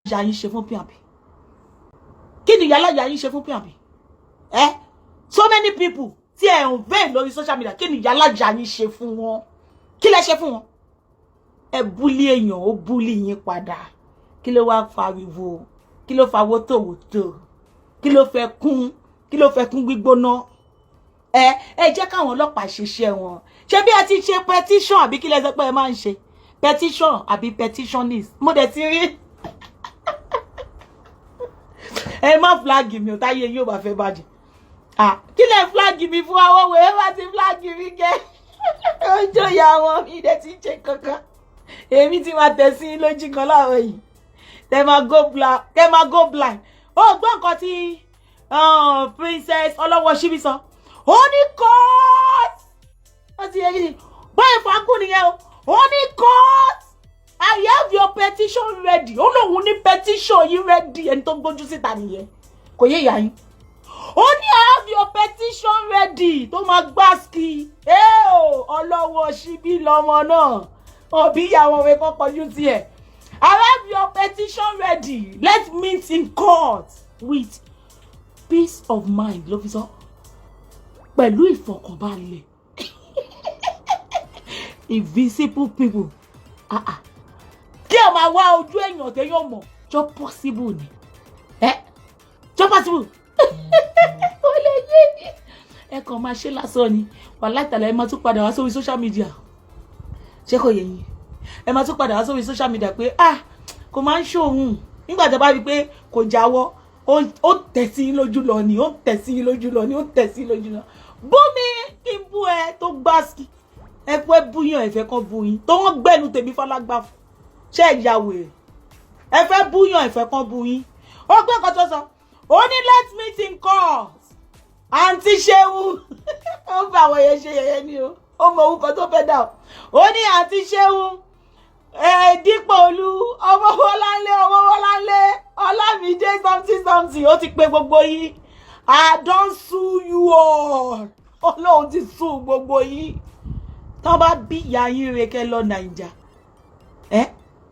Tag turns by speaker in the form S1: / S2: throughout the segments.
S1: ìyá yín ṣe fún PnP? Kini Iyalaya yín ṣe fún PnP? So many people tí ẹ ń vein lórí social media. Kini Iyalaya yín ṣe fún wọn? Kí lẹ ṣe fún wọn? Ẹ bully èèyàn, ó bully yín padà. Kí ló wá fariwo? Kí ló fa wotowoto? Kí ló fẹ́ kún? Kí ló fẹ́ kún gbígbóná? Ẹ jẹ́ káwọn ọlọ́pàá ṣiṣẹ́ wọn. Ṣé bí a ti ṣe petition àbí kí lẹ sọ pé ẹ máa ń ṣe? Petition àbí petitionist. Mo dẹ̀ ti rí. Ẹ má flag mi o, táyé yóò bá fẹ́ bàjẹ́. Kí lẹ flag mi fún àwọn òwe bá ti flag mi gẹ́. Ojo ya wọn mi dẹ̀ ti ṣe kankan. Èmi ti máa tẹ̀ sí lójú kan láàárọ̀ yìí. Tẹ́ máa go blind. Ó gbọ́ nǹkan tí Princess Ọlọ́wọ́ Ṣíbí sọ. Ó ní court. Ó ti yẹ kí ni. Báyìí fagún nìyẹn o. Ó ní court. I have your petition ready. Ó lóun ní petition yìí ready. Ẹni tó gbójú síta nìyẹn. Kò yé ìyá yín. Ó ní I have your petition ready. Tó máa gbáski. Ọlọ́wọ́ Ṣíbí lọmọ náà. Òbí ìyàwó rẹ̀ kọ́ kọjú sí ẹ̀. I have your petition ready. Let's meet in court with peace of mind. Ló fi sọ. Pẹ̀lú ìfọ̀kànbalẹ̀. Invisible people. Kí o máa wá ojú èèyàn tẹ́ yóò mọ̀. Jọ possible ni. Jọ possible. Ó lè yé. Ẹ kàn máa ṣe lásán ni. Wàláhì tàlá ẹ máa tún padà wá sórí social media. Ṣé kò yé yín? Ẹ máa tún padà wá sórí social media pé kò máa ń ṣòhun. Nígbà tí a bá rí pé kò jáwọ́, ó tẹ̀ sí yín lójú lọ ni, ó tẹ̀ sí yín lójú lọ ni, ó tẹ̀ sí yín lójú lọ. Bú mi kí n bú ẹ tó gbáski. Ẹ pẹ́ búyàn ẹ fẹ́ kàn bú yín. Tó wọ́n gbẹ́nu tèmi fọlágbá fún. Ṣé ìyá wèrè? Ẹ fẹ́ búyàn ẹ fẹ́ kàn bú yín. Ó gbé nǹkan tó sọ. Ó ní let's meet in court. Àǹtí Ṣeun. Ó bá àwọn yẹn ṣe yẹ̀yẹ́ ni o. Ó mọ orúkọ tó fẹ́ dà o. Ó ní àǹtí Ṣeun. Dípòolú ọmọ Wọláńlé Ọlámídé something. Ó ti pè gbogbo yín. I don't sue you all. Ọlọ́run ti sue gbogbo yín. Tán bá bí ìyá yín re kẹ́ lọ Naija.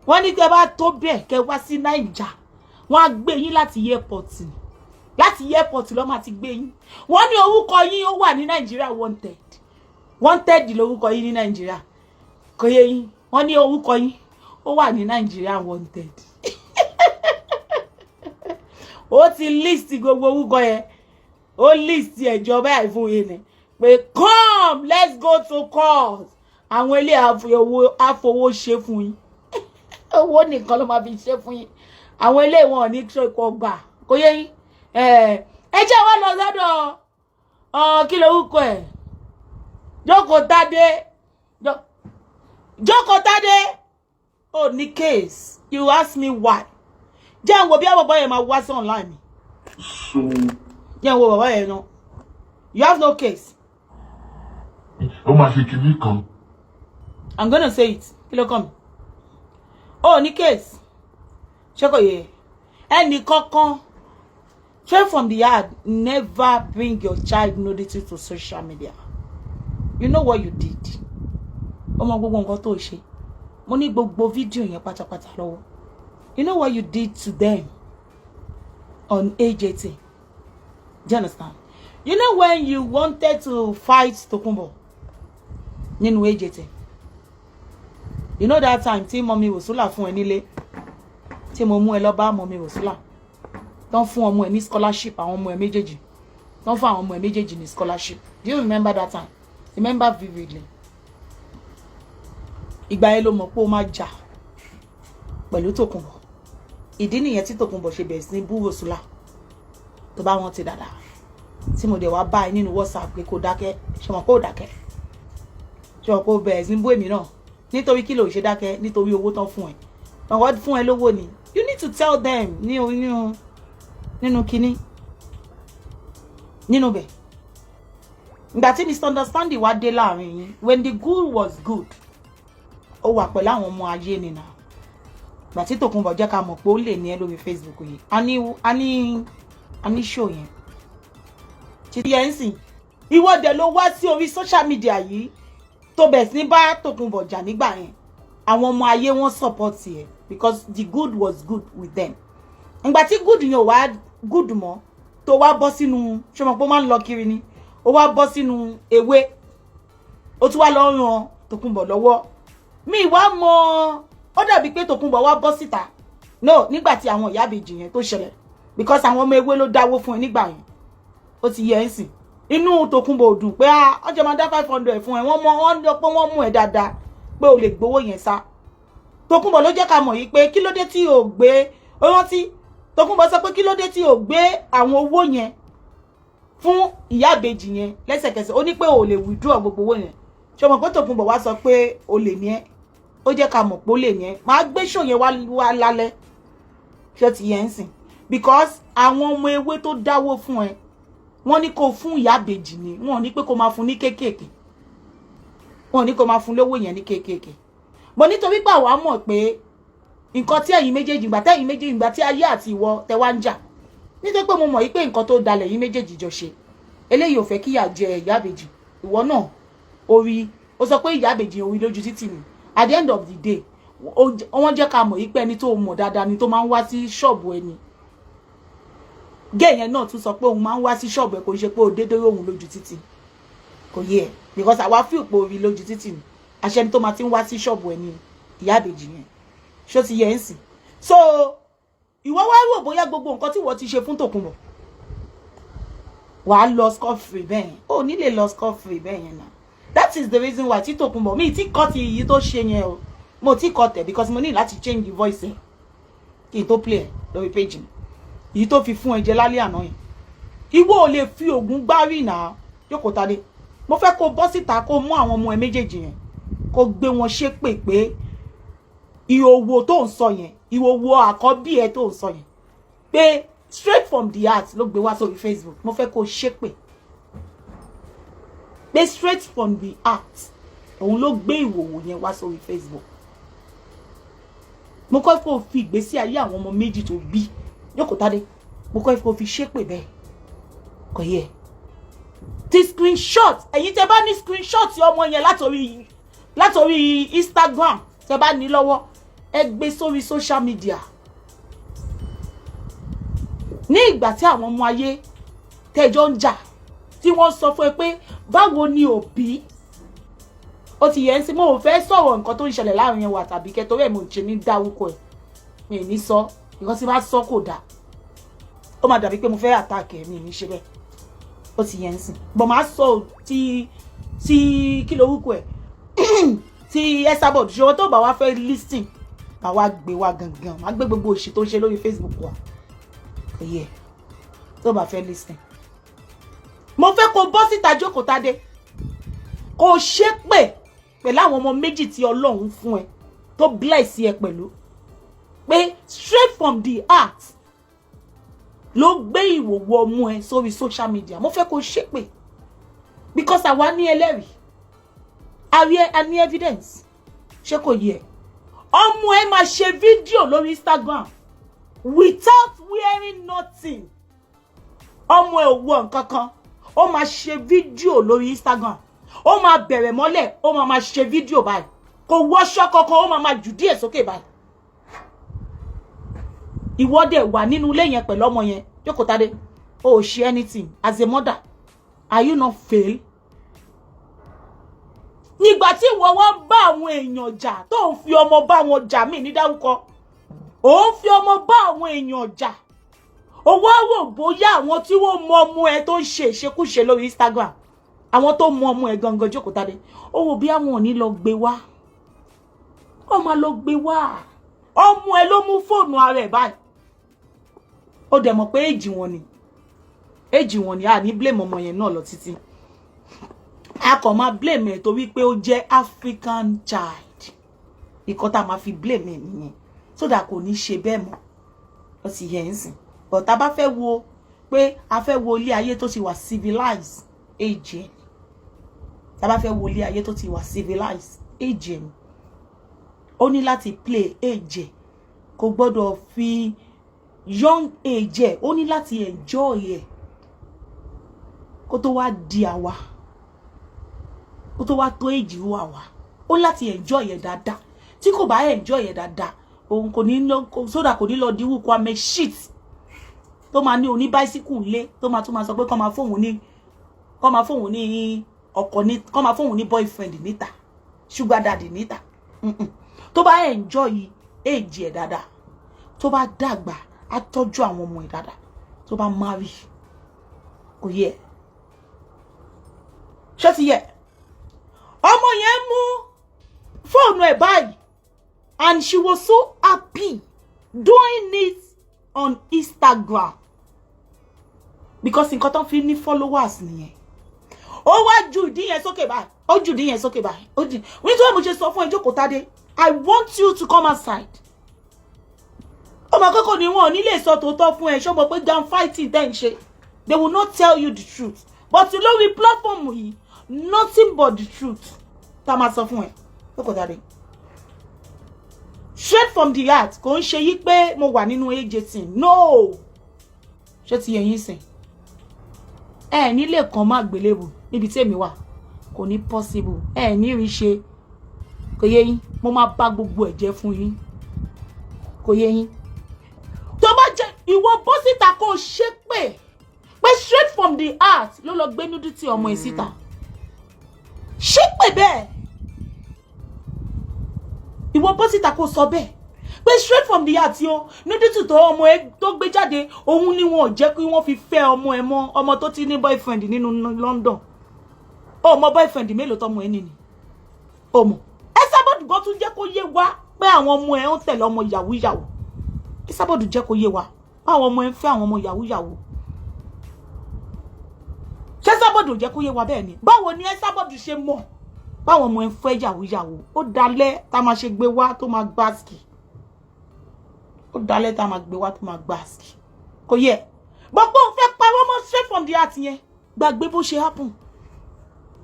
S1: Wọ́n ní tẹ́ bá tó bẹ́ẹ̀ kẹ́ wá sí Naija. Wọ́n á gbé yín láti airport. Láti airport ló máa ti gbé yín. Wọ́n ní orúkọ yín ó wà ní Nigeria wanted. Wanted lórúkọ yín ní Nigeria. Kò yé yín. Wọ́n ní orúkọ yín ó wà ní Nigeria wanted. Ó ti list gbogbo orúkọ yẹn. Ó list ẹjọ́ báyìí fún yín ni. Pé come let's go to court. Àwọn ilé àfowó ṣe fún yín. Owó nìkan ló máa fi ṣe fún yín. Àwọn ilé wọn ò ní ṣe kó gbà. Kò yé yín. Ẹ jẹ́ wá lọ sọ́dọ̀ kí lorúkọ ẹ̀? Jókòó Tádé. Oh, ní case. You ask me why. Jẹ́ n wo bí bàbá yẹn máa wá sí online. Jẹ́ n wo bàbá yẹn náà. You have no case.
S2: Ó máa ṣe kìíní kan.
S1: I'm gonna say it. Kí ló kàn mí? Oh, ní case. Ṣé kò yé? Ẹnì kankan. Straight from the heart, never bring your child nudity to social media. You know what you did? Ọmọ gbogbo nǹkan tó ṣe. Mo ní gbogbo fídíò yẹn pátápátá lọ́wọ́. You know what you did to them on age 18? Do you understand? You know when you wanted to fight Tokunbo nínú age 18? You know that time tí Mommy Wosula fún ẹ nílé? Tí mo mú ẹ lọ bá Mommy Wosula. Don't fún ọmọ ẹ ní scholarship àwọn ọmọ ẹ méjèèjì. Don't fún àwọn ọmọ ẹ méjèèjì ní scholarship. Do you remember that time? Remember vividly. Ìgbà yẹn ló mọ̀ pé ó máa jà pẹ̀lú Tokunbo. Ìdí nìyẹn tí Tokunbo ṣe bẹ̀rẹ̀ sí ní bú Wosula. Tó bá wọn ti dáadáa. Tí mo dẹ̀ wá bá ẹ nínú WhatsApp pé kó dákẹ́. Ṣé mọ̀ kó dákẹ́? Ṣé mọ̀ kó bẹ̀rẹ̀ sí ní bú èmi náà? Nítorí kí ló ṣe dákẹ́? Nítorí owó tán fún ẹ. Àwọn fún ẹ lówó ni. You need to tell them nínú Kini. Nínú bẹ̀. Ìgbà tí misunderstanding wá dé láàrin yín. When the good was good. Ó wà pẹ̀lú àwọn ọmọ ayé ni náà. Ìgbà tí Tokunbo jẹ́ ká mọ̀ pé ó lè ní ẹ lórí Facebook yìí. A ní show yẹn. Títí ẹ̀ ń sìn. Ìwọ dẹ̀ ló wá sí orí social media yìí. Tó bẹ̀ sí ní bá Tokunbo jà nígbà yẹn. àwọn ọmọ ayé wọ́n support ẹ because the good was good with them. Ìgbà tí good yẹn wá good mọ́ tó wá bọ́ sínú ṣé mo pé máa ń lọ kiri ni ó wá bọ́ sínú ewé ó tún wá lọ ràn Tòkunbọ̀ lọ́wọ́ mi wá mọ̀ ó dàbí pé Tòkunbọ̀ wá bọ́ síta no nígbà tí àwọn ìyá ìbejì yẹn tó ṣẹlẹ̀ because àwọn ọmọ ewé ló dáwó fún ẹ nígbà yẹn ó ti yẹ ẹ́ sìn inú Tòkunbọ̀ ò dùn pé ọjọ́ máa dá 500 fún ẹ wọ́n lọ pé wọ́n mú ẹ dáadáa pé o lè gbowó yẹn sá Tòkunbọ̀ ló jẹ́ ká mọ̀ yìí pé kí ló dé tí o gbé ó rántí Tòkunbọ̀ sọ pé kí ló dé tí o gbé àwọn owó yẹn fún ìyá ìbejì yẹn lẹ́sẹ̀kẹsẹ̀ ó ní pé o lè withdraw gbogbo owó yẹn ṣé o mọ̀ pé Tòkunbọ̀ wá sọ pé o lè ní ẹ ó jẹ́ ká mọ̀ pé ó lè ní ẹ máa gbé show yẹn wá lálẹ́ ṣé ti yẹn ń sìn because àwọn ọmọ ewé tó dáwó fún ẹ wọ́n ní kó fún ìyá ìbejì ni wọ́n ní pé kó máa fún ní kéékèèké wọ́n ní kó máa fún lówó yẹn ní kéékèèké mo nítorí pé àwa mọ̀ pé nǹkan tí ẹ̀yin méjèèjì ìgbà tí ayé àti ìwọ tẹ wá ń jà nítorí pé mo mọ̀ pé nǹkan tó dalẹ̀ yín méjèèjì jọ ṣe eléyìí ò fẹ́ kí ìyà jẹ ìyá ìbejì ìwọ náà orí ó sọ pé ìyá ìbejì orí lójú títì ni at the end of the day wọ́n jẹ́ ká mọ̀ pé ẹni tó mọ̀ dáadáa ni tó máa ń wá sí ṣọ́ọ̀bù ẹni gay yẹn náà tún sọ pé òun máa ń wá sí ṣọ́ọ̀bù ẹ kò ṣe pé ó dédé òun lójú títì kò yé ẹ because àwa fi òpó orí lójú títì ni àṣẹni tó máa ti ń wá sí ṣọ́ọ̀bù ẹni ìyá ìbejì yẹn ṣó ti yẹ ń sìn so ìwọ wá rò bóyá gbogbo nǹkan tí wọ́n ti ṣe fún Tòkunbọ̀ wàá lọ scot free bẹ́ẹ̀ yẹn ó nílé lọ scot free bẹ́ẹ̀ yẹn náà that is the reason why tí Tòkunbọ̀ mi ti kọ́ ti èyí tó ṣe yẹn o mo ti kọ́ tẹ̀ because mo ní láti change the voice ẹ̀ kí n tó play ẹ̀ lórí page mi èyí tó fi fún ẹ̀jẹ̀ lálẹ́ àná yẹn ìwọ ò lè fi ògùn gbárí náà jókòó tadé mo fẹ́ kó bọ́ síta kó mú àwọn ọmọ ẹ méjèèjì yẹn kó gbé wọn ṣépè pé ìhòòhò tó ń sọ yẹn ìhòòhò àkọ́bí ẹ tó ń sọ yẹn pé straight from the heart ló gbé wá sórí Facebook mo fẹ́ kó ṣépè pé straight from the heart òun ló gbé ìhòòhò yẹn wá sórí Facebook mo kọ́ kó fi ìgbésí ayé àwọn ọmọ méjì tó bí jókòó tadé mo kọ́ kó fi ṣépè bẹ́ẹ̀ kò yẹ ti screenshot ẹ̀yin tẹ́ bá ní screenshot ọmọ yẹn látòrí Instagram tẹ́ bá ní lọ́wọ́ ẹ gbé sórí social media ní ìgbà tí àwọn ọmọ ayé tẹ́jọ́ ń jà tí wọ́n sọ fún ẹ pé báwo ni òbí ó ti yẹ ń sí mo ò fẹ́ sọ̀rọ̀ nǹkan tó ń ṣẹlẹ̀ láàrin ẹwà tàbí kẹtọ́rẹ́ mo ṣe ní dárúkọ ẹ̀ mi ní sọ nǹkan tí bá sọ kò dáa ó máa dàbí pé mo fẹ́ attack ẹ̀ mi ní ṣe bẹ́ẹ̀ ó ti yẹ ń sìn bọ̀ máa sọ ti kí lorúkọ ẹ̀ ti Esabod ṣòro tó bá wá fẹ́ listing bá wá gbé wá gangan máa gbé gbogbo òṣì tó ń ṣe lórí Facebook wa kò yẹ tó bá fẹ́ listing mo fẹ́ kó bọ́ síta jókòó tadé kó ṣépè pẹ̀lú àwọn ọmọ méjì tí Ọlọ́run fún ẹ tó bless ẹ pẹ̀lú pé straight from the heart ló gbé ìwòwò ọmọ ẹ sórí social media mo fẹ́ kó ṣépè because àwa ní ẹlẹ́rìí a ní evidence ṣé kò yẹ ọmọ ẹ máa ṣe fídíò lórí Instagram without wearing nothing ọmọ ẹ ò wọ nǹkan kan ó máa ṣe fídíò lórí Instagram ó máa bẹ̀rẹ̀ mọ́lẹ̀ ó máa ṣe fídíò báyìí kò wọṣọ kankan ó máa jù díẹ̀ sókè báyìí ìwọ dẹ̀ wà nínú ilé yẹn pẹ̀lú ọmọ yẹn jókòó tadé o ò ṣe anything as a mother are you not fail nígbà tí ìwọ wá ń bá àwọn èèyàn jà tó ń fi ọmọ bá wọn jà mí ní dárúkọ ó ń fi ọmọ bá àwọn èèyàn jà ó wá rò bóyá àwọn tí wọ́n mọ ọmọ ẹ tó ń ṣe ìṣekúṣe lórí Instagram àwọn tó mọ ọmọ ẹ gangan jókòó tadé ó wò bí àwọn ò ní lọ gbé wá ó máa lọ gbé wá ọmọ ẹ ló mú fóònù ara ẹ báyìí ó dẹ̀ mọ̀ pé èjì wọn ni a ní blame ọmọ yẹn náà lọ títí a kò máa blame ẹ̀ torí pé ó jẹ́ African child ìkọ́ tá a máa fi blame ẹ̀ nìyẹn so that kò ní ṣe bẹ́ẹ̀ mọ́ ó ti yẹ ń sìn but tá a bá fẹ́ wo pé a fẹ́ wo ilé ayé tó ti wà civilized age ẹ̀ tá a bá fẹ́ wo ilé ayé tó ti wà civilized age ẹ̀ ó ní láti play age ẹ̀ kò gbọ́dọ̀ fi young age ẹ̀ ó ní láti enjoy ẹ̀ kó tó wá di àwa kó tó wá tó age ru àwa ó láti enjoy ẹ̀ dáadáa tí kò bá enjoy ẹ̀ dáadáa òun kò ní lọ sódà kò ní lọ diwu kwa make shit tó máa ní oní bicycle lé tó máa tún máa sọ pé kó máa fóun ní ọkọ ní kó máa fóun ní boyfriend níta sugar daddy níta tó bá enjoy age ẹ̀ dáadáa tó bá dàgbà á tọ́jú àwọn ọmọ ẹ̀ dáadáa tó bá marry kò yẹ ṣé ti yẹ ọmọ yẹn mú fóònù ẹ̀ báyìí and she was so happy doing it on Instagram because nǹkan tó fi ní followers nìyẹn ó wá ju ìdí yẹn sókè báyìí ó ju ìdí yẹn sókè báyìí ó di nítorí mo ṣe sọ fún ẹ jókòó Tádé I want you to come outside ọmọ akẹ́kọ̀ọ́ ni wọn ò ní lè sọ tòótọ́ fún ẹ ṣọ́bọ̀ pé gun fighting tẹ́ ń ṣe they will not tell you the truth but lórí platform yìí nothing but the truth tá a máa sọ fún ẹ jókòó Tádé straight from the heart kò ń ṣe yí pé mo wà nínú agency no ṣé ti yẹn yín sìn ẹ nílé kan má gbélébù níbi tí èmi wà kò ní possible ẹ ní rí ṣe kò yé yín mo máa bá gbogbo ẹ̀ jẹ́ fún yín kò yé yín tó bá jẹ́ ìwọ bó síta kó ṣe pé straight from the heart ló lọ gbé nudity ọmọ ẹ̀ síta ṣe pé bẹ́ẹ̀ ìwọ bó síta kó sọ bẹ́ẹ̀ pé straight from the heart yo nudity tó ọmọ ẹ̀ tó gbé jáde òun ni wọn ò jẹ́ kí wọ́n fi fẹ́ ọmọ ẹ̀ mọ́ ọmọ tó ti ní boyfriend nínú London ó mọ boyfriend mélòó tọmọ ẹ̀ nìní ó mọ Esabod go tún jẹ́ kó yé wa pé àwọn ọmọ ẹ̀ ń tẹ̀lé ọmọ yahoo yahoo Esabod jẹ́ kó yé wa àwọn ọmọ ẹ̀ ń fẹ́ àwọn ọmọ yahoo yahoo Esabod jẹ́ kó yé wa bẹ́ẹ̀ ni báwo ni Esabod ṣe mọ̀ báwọn ọmọ ẹ̀ ń fẹ́ yahoo yahoo ó dalẹ̀ tá máa ṣe gbé wá tó máa gbáàsì ó dalẹ̀ tá máa gbé wá tó máa gbáàsì kò yẹ gbogbo fẹ́ pa wọ́n mọ́ straight from the heart yẹn gbàgbé bó ṣe happen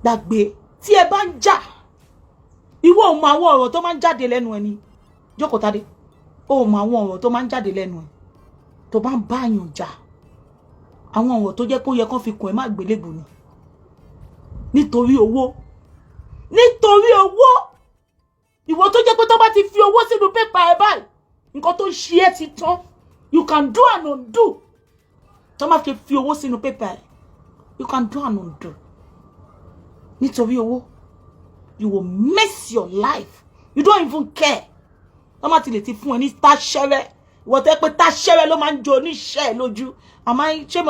S1: gbàgbé tí ẹ bá ń jà ìwọ ò mọ àwọn ọ̀rọ̀ tó máa ń jáde lẹ́nu ẹni jókòó Tádé ó mọ àwọn ọ̀rọ̀ tó máa ń jáde lẹ́nu ẹ tó bá ń bá yàn jà àwọn ọ̀rọ̀ tó jẹ́ kó yẹ kán fi kùn ẹ má gbélébù ni nítorí owó ìwọ tó jẹ́ pé tó bá ti fi owó sínú pépà ẹ báyìí nǹkan tó ṣe ẹ́ ti tán you can do and undo tó máa fi owó sínú pépà ẹ you can do and undo nítorí owó you will mess your life you don't even care tó máa ti lè ti fún ẹ ní táṣẹ́rẹ́ ìwọ tẹ́ pé táṣẹ́rẹ́ ló máa ń jo oníṣẹ́ ẹ lójú àmọ́ ṣé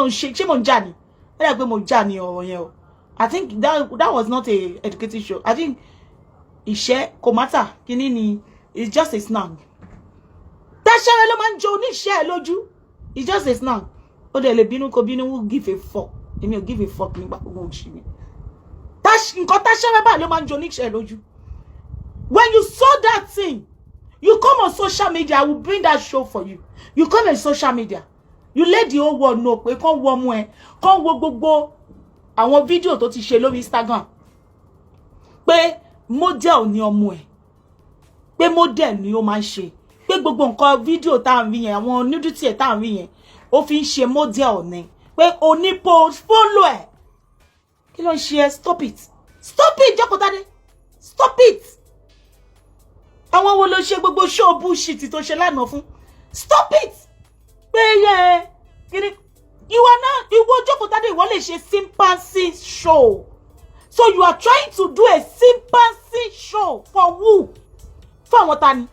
S1: mo ń jà ní ẹ dà pé mo jà ní ọ̀rọ̀ yẹn o I think that was not a educated show. I think iṣẹ́ kò matter Kini ni it's just a slang. Táṣẹ́rẹ́ ló máa ń jo oníṣẹ́ ẹ lójú it's just a slang. Ó dẹ̀ lè bínú kò bínú who give a fuck. Èmi ò give a fuck nígbà gbogbo òṣì mi. Nǹkan táṣẹ́rẹ́ bá ló máa ń jo oníṣẹ́ ẹ lójú. When you saw that thing, you come on social media, I will bring that show for you. You come on social media, you let the whole world know pé kàn wo ọmọ ẹ, kàn wo gbogbo àwọn fídíò tó ti ṣe lórí Instagram pé model ni ọmọ ẹ, pé model ni ó máa ń ṣe, pé gbogbo nǹkan fídíò tá ń rí yẹn àwọn nudity ẹ tá ń rí yẹn ó fi ń ṣe model ni pé oní post follow ẹ kí ló ń ṣe ẹ stop it jókòó Tádé stop it àwọn wo ló ṣe gbogbo show bullshit tó ṣe lánàá fún stop it pé yẹ Kini ìwọ jókòó Tádé ìwọ lè ṣe sympathy show so you are trying to do a sympathy show for who for àwọn tani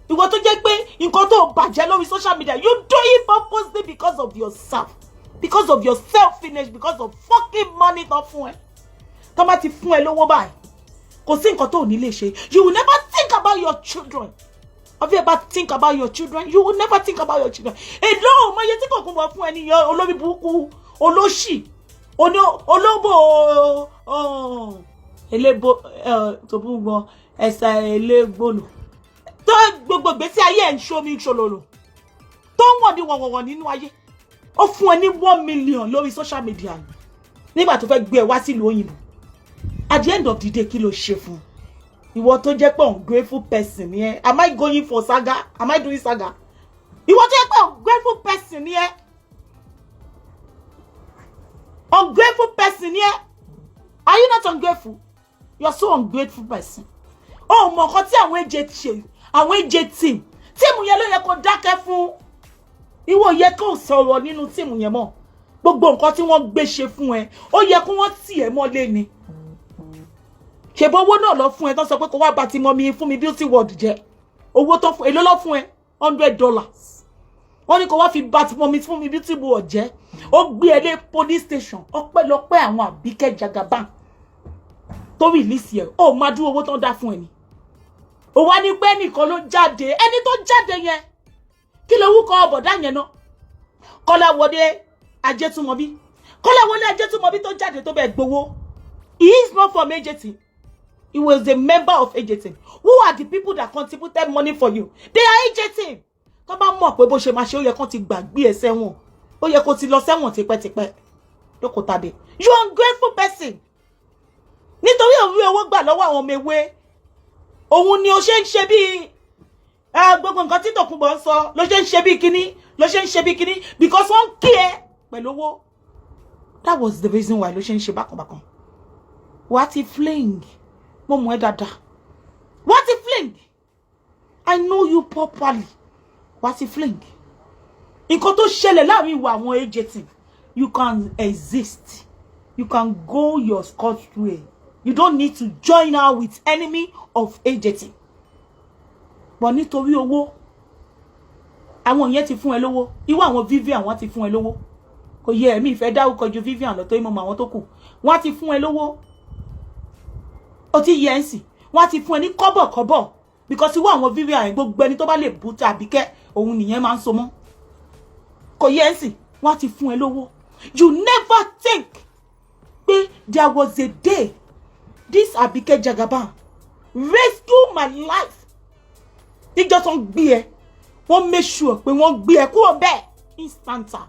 S1: ìwọ tó jẹ́ pé nǹkan tó bàjẹ́ lórí social media you do it purposely because of yourself because of your selfishness because of fucking money tó fún ẹ tó bá ti fún ẹ lówó báyìí kò sí nǹkan tó ní lè ṣe you will never think about your children. Have you ever think about your children? You will never think about your children. Èló mo yẹ tí kò kún bọ̀ fún ẹni yan olórí burúkú olóṣì olóbò elébo tó bú gbọ́ ẹsẹ̀ elégbòlò tó gbogbo gbèsè ayé ẹ̀ ń ṣomi ṣololo tó ń wọ̀n ní wọ̀wọ̀wọ̀ nínú ayé ó fún ẹ ní 1 million lórí social media nígbà tó fẹ́ gbé ẹ wá sílùú òyìnbó at the end of the day kí ló ṣe fún ìwọ tó jẹ́ pé ungrateful person ni ẹ am I going for saga am I doing saga ìwọ tó jẹ́ pé ungrateful person ni ẹ ungrateful person ni ẹ are you not ungrateful you are so ungrateful person oh mọ nǹkan tí àwọn èjè ti ṣe àwọn AJ team tíìmù yẹn ló yẹ kó dákẹ́ fún ìwọ yẹ kó sọ̀rọ̀ nínú tíìmù yẹn mọ́ gbogbo nǹkan tí wọ́n gbé ṣe fún ẹ ó yẹ kó wọ́n tì ẹ́ mọ́lé ni ṣèbó owó náà lọ fún ẹ tó sọ pé kó wá bá ti mọ mi fún mi beauty world jẹ owó tó fún èló lọ fún ẹ $100 wọ́n ní kó wá fi bá ti mọ mi fún mi beauty world jẹ ó gbé ẹ lé police station ọpẹ́lọpẹ́ àwọn Àbíkẹ́ Jagaban tó release ẹ ó máa dúró owó tó ń dá fún ẹ ni ó wá ní pé nìkan ló jáde ẹni tó jáde yẹn kí ló wúkọ ọbọdá yẹn náà Kọ́láwọlé Ajétúmọ̀bí Kọ́láwọlé Ajétúmọ̀bí tó jáde tó bẹ́ẹ̀ gbowó he is not from AJT. He was a member of AJT. Who are the people that contributed money for you? They are AJT. Tó bá mọ̀ pé bó ṣe máa ṣe ó yẹ kán ti gbàgbé ẹ sẹ́wọ̀n. Ó yẹ kó ti lọ sẹ́wọ̀n tipẹ́tipẹ́. Lóko tade. You are ungrateful person. Nítorí òun rí owó gbà lọ́wọ́ àwọn ọmọ ewé. Òun ni ó ṣe ń ṣe bí gbogbo nǹkan tí Tòkunbọ̀ ń sọ ló ṣe ń ṣe bí kíní ló ṣe ń ṣe bí kíní because wọ́n kí ẹ pẹ̀lú owó. That was the reason why ló ṣe ń ṣe bákanbákan. Wá ti fling. Mo mọ̀ ẹ́ dáadáa. What a fling. I know you properly. What a fling. Nǹkan tó ṣẹlẹ̀ láàrin ìwà àwọn AJT. You can exist. You can go your Scotch way. You don't need to join her with enemy of AJT. But nítorí owó. Àwọn yẹn ti fún ẹ lówó. Ìwọ àwọn Vivian wọ́n ti fún ẹ lówó. Kò yẹ mi ìfẹ́ dárúkọ ju Vivian lọ tó ìmọ̀ àwọn tó kù. Wọ́n ti fún ẹ lówó. Ó ti yẹ ǹsì wọ́n ti fún ẹ ní kọ́bọ̀kọ́bọ̀ because ìwọ àwọn Vivian gbogbo ẹni tó bá lè bú Àbíkẹ́ òun nìyẹn máa ń so mọ́ kò yẹ ǹsì wọ́n ti fún ẹ lówó. You never think pé there was a day this Àbíkẹ́ Jagaban rescue my life níjọ́ tó ń gbé ẹ wọ́n make sure pé wọ́n gbé ẹ kúrò bẹ́ẹ̀ instanta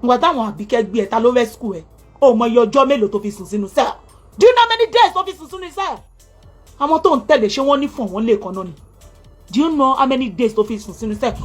S1: nígbà táwọn Àbíkẹ́ gbé ẹ ta ló rescue ẹ ó mọ iye ọjọ́ mélòó tó fi sùn sínú cell. Do you know how many days of this soon is there? Àwọn tó ń tẹ̀lé ṣé wọ́n ní fún wọn lè kan náà ni. Do you know how many days tó fi sùn sínú cell?